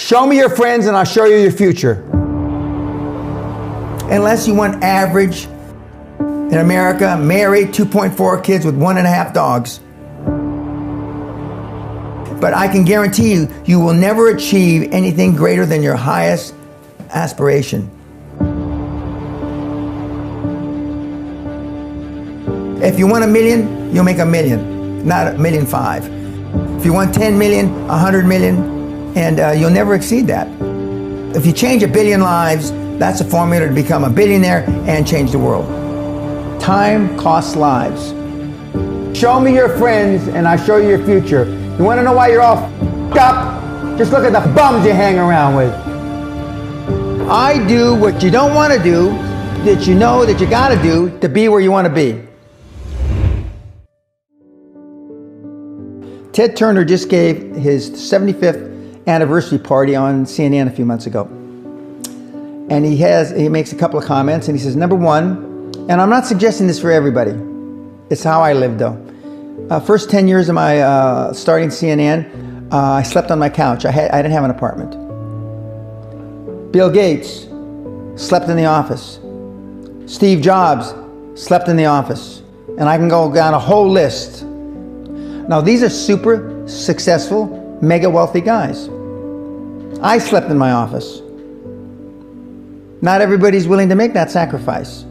Show me your friends and I'll show you your future. Unless you want average in America, married, 2.4 kids with 1.5 dogs. But I can guarantee you, you will never achieve anything greater than your highest aspiration. If you want $1 million, you'll make $1 million, not $1.5 million. If you want 10 million, 100 million, and you'll never exceed that. If you change 1 billion lives, that's a formula to become a billionaire and change the world. Time costs lives. Show me your friends and I'll show you your future. You want to know why you're all f***ed up? Just look at the bums you hang around with. I do what you don't want to do, that you know that you got to do to be where you want to be. Ted Turner just gave his 75th anniversary party on CNN a few months ago. And he makes a couple of comments and he says, number one, and I'm not suggesting this for everybody, it's how I lived though. First 10 years of my starting CNN, I slept on my couch. I didn't have an apartment. Bill Gates slept in the office. Steve Jobs slept in the office. And I can go down a whole list. Now these are super successful, mega wealthy guys. I slept in my office. Not everybody's willing to make that sacrifice.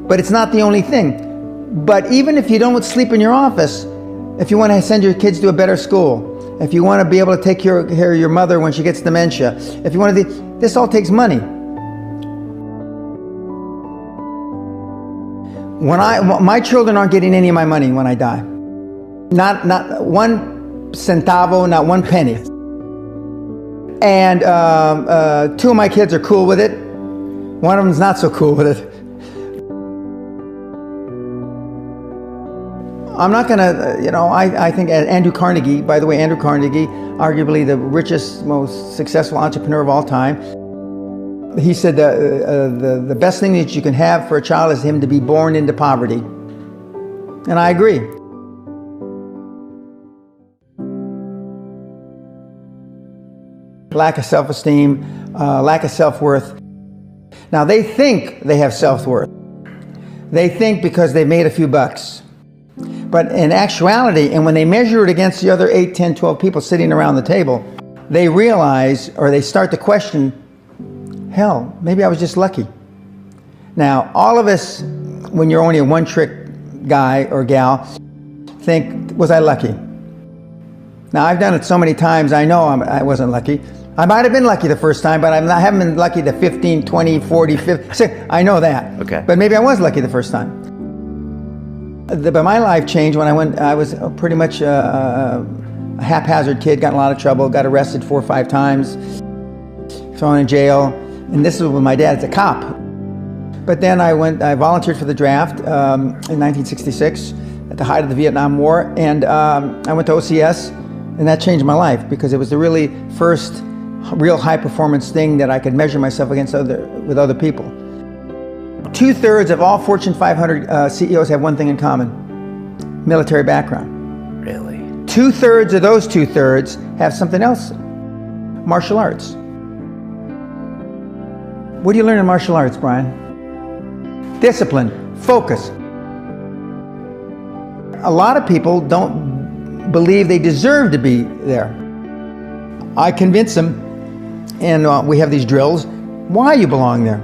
But it's not the only thing. But even if you don't sleep in your office, if you want to send your kids to a better school, if you want to be able to take care of your mother when she gets dementia, if you want to, this all takes money. My children aren't getting any of my money when I die. Not one centavo, not one penny. And 2 of my kids are cool with it. One of them's not so cool with it. I'm not gonna, I think Andrew Carnegie, by the way, Andrew Carnegie, arguably the richest, most successful entrepreneur of all time, he said the best thing that you can have for a child is him to be born into poverty. And I agree. Lack of self-esteem, lack of self-worth. Now they think they have self-worth. They think because they've made a few bucks. But in actuality, and when they measure it against the other 8, 10, 12 people sitting around the table, they realize, or they start to question, hell, maybe I was just lucky. Now, all of us, when you're only a one-trick guy or gal, think, was I lucky? Now, I've done it so many times, I know I wasn't lucky. I might have been lucky the first time, but I haven't been lucky the 15, 20, 40, 50, I know that. Okay. But maybe I was lucky the first time. But my life changed when I was pretty much a haphazard kid, got in a lot of trouble, got arrested 4 or 5 times, thrown in jail, and this was with my dad, it's a cop. But then I volunteered for the draft in 1966 at the height of the Vietnam War, and I went to OCS, and that changed my life because it was the really first real high performance thing that I could measure myself against with other people. 2/3 of all Fortune 500 CEOs have one thing in common: military background. Really? 2/3 of those 2/3 have something else: martial arts. What do you learn in martial arts, Brian? Discipline, focus. A lot of people don't believe they deserve to be there. I convince them, and we have these drills, why you belong there.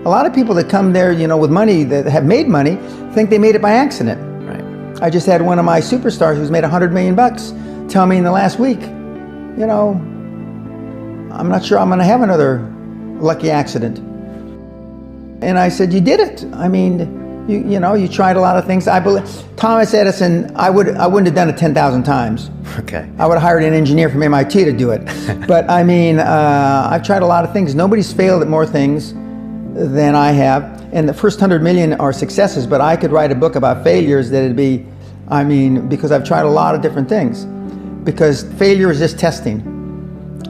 A lot of people that come there, with money, that have made money, think they made it by accident. Right. I just had one of my superstars who's made $100 million tell me in the last week, I'm not sure I'm going to have another lucky accident. And I said, you did it. I mean, you tried a lot of things. I believe Thomas Edison, I wouldn't have done it 10,000 times. Okay. I would have hired an engineer from MIT to do it. But I mean, I've tried a lot of things. Nobody's failed at more things than I have. And the first 100 million are successes, but I could write a book about failures that it'd be, because I've tried a lot of different things. Because failure is just testing.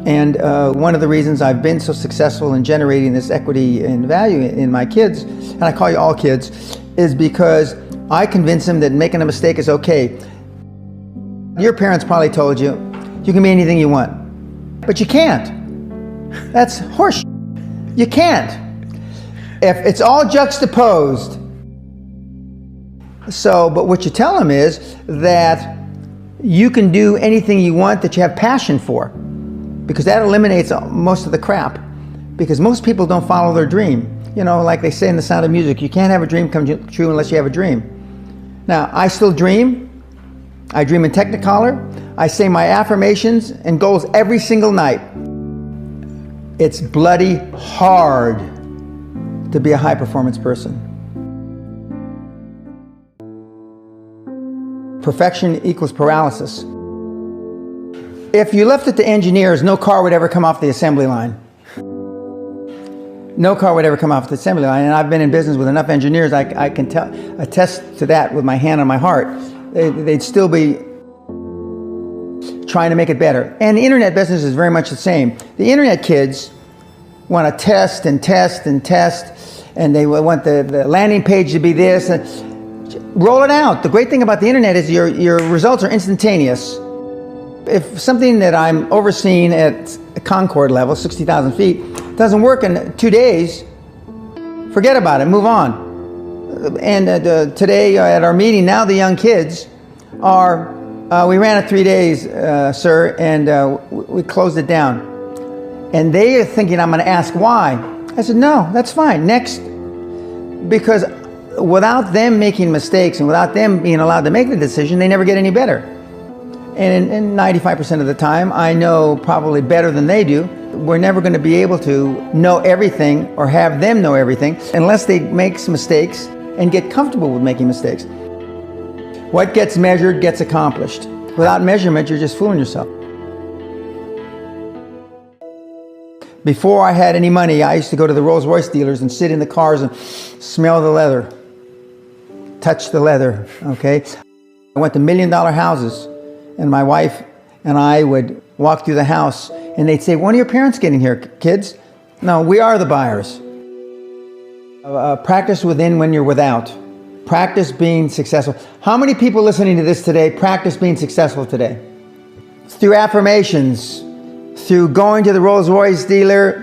And one of the reasons I've been so successful in generating this equity and value in my kids, and I call you all kids, is because I convince them that making a mistake is okay. Your parents probably told you, you can be anything you want. But you can't. That's horse. You can't. If it's all juxtaposed. So, but what you tell them is that you can do anything you want that you have passion for, because that eliminates most of the crap. Because most people don't follow their dream. You know, like they say in The Sound of Music, you can't have a dream come true unless you have a dream. Now, I still dream. I dream in Technicolor. I say my affirmations and goals every single night. It's bloody hard to be a high-performance person. Perfection equals paralysis. If you left it to engineers, no car would ever come off the assembly line. No car would ever come off the assembly line, and I've been in business with enough engineers, I can attest to that with my hand on my heart. They'd still be trying to make it better. And the internet business is very much the same. The internet kids want to test and test and test, and they want the landing page to be this. Roll it out. The great thing about the internet is your results are instantaneous. If something that I'm overseeing at Concord level, 60,000 feet, doesn't work in 2 days, forget about it, move on. And today at our meeting, now the young kids are, we ran it 3 days, sir, and we closed it down. And they are thinking I'm going to ask why. I said, no, that's fine, next. Because without them making mistakes and without them being allowed to make the decision, they never get any better. And in 95% of the time, I know probably better than they do. We're never going to be able to know everything or have them know everything unless they make some mistakes and get comfortable with making mistakes. What gets measured gets accomplished. Without measurement, you're just fooling yourself. Before I had any money, I used to go to the Rolls-Royce dealers and sit in the cars and smell the leather, touch the leather, okay? I went to $1 million houses, and my wife and I would walk through the house, and they'd say, when are your parents getting here, kids? No, we are the buyers. Practice within when you're without. Practice being successful. How many people listening to this today practice being successful today? Through affirmations, through going to the Rolls-Royce dealer,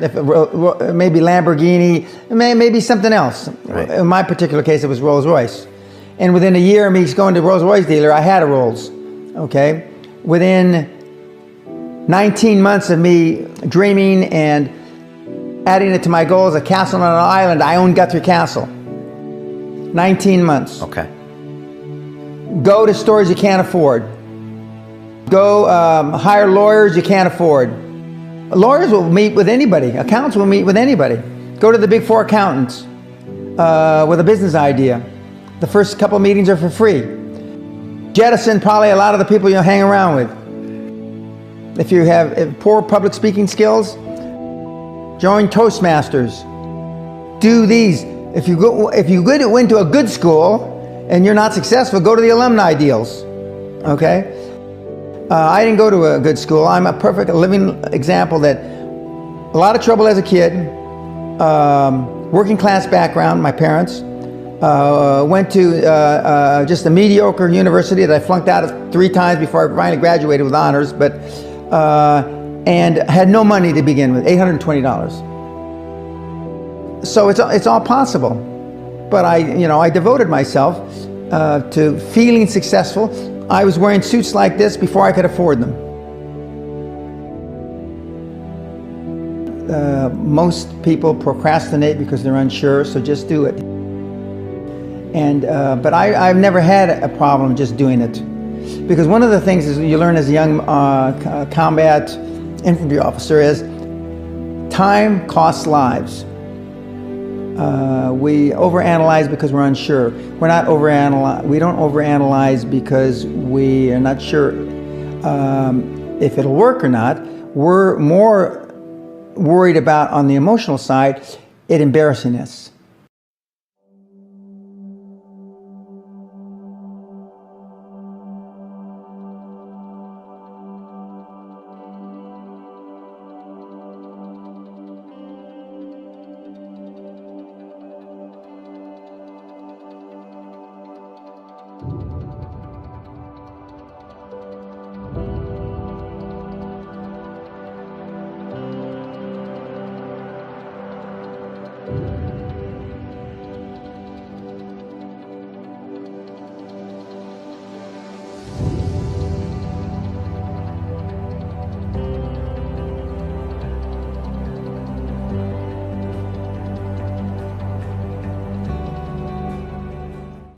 maybe Lamborghini, maybe something else. Right. In my particular case, it was Rolls-Royce. And within a year of me going to the Rolls-Royce dealer, I had a Rolls, okay? Within 19 months of me dreaming and adding it to my goals, a castle on an island, I own Guthrie Castle. 19 months. Okay. Go to stores you can't afford. Go hire lawyers you can't afford. Lawyers will meet with anybody. Accountants will meet with anybody. Go to the big four accountants with a business idea. The first couple meetings are for free. Jettison probably a lot of the people you'll hang around with. If you have poor public speaking skills, join Toastmasters. Do these. If you went to a good school and you're not successful, go to the alumni deals. Okay? I didn't go to a good school. I'm a perfect living example that a lot of trouble as a kid, working class background, my parents, went to just a mediocre university that I flunked out of 3 times before I finally graduated with honors, but and had no money to begin with, $820. So it's all possible, but I devoted myself to feeling successful. I was wearing suits like this before I could afford them. Most people procrastinate because they're unsure, so just do it. And but I've never had a problem just doing it, because one of the things is you learn as a young combat infantry officer is time costs lives. We overanalyze because we're unsure. We don't overanalyze because we are not sure if it'll work or not. We're more worried about, on the emotional side, it embarrassing us.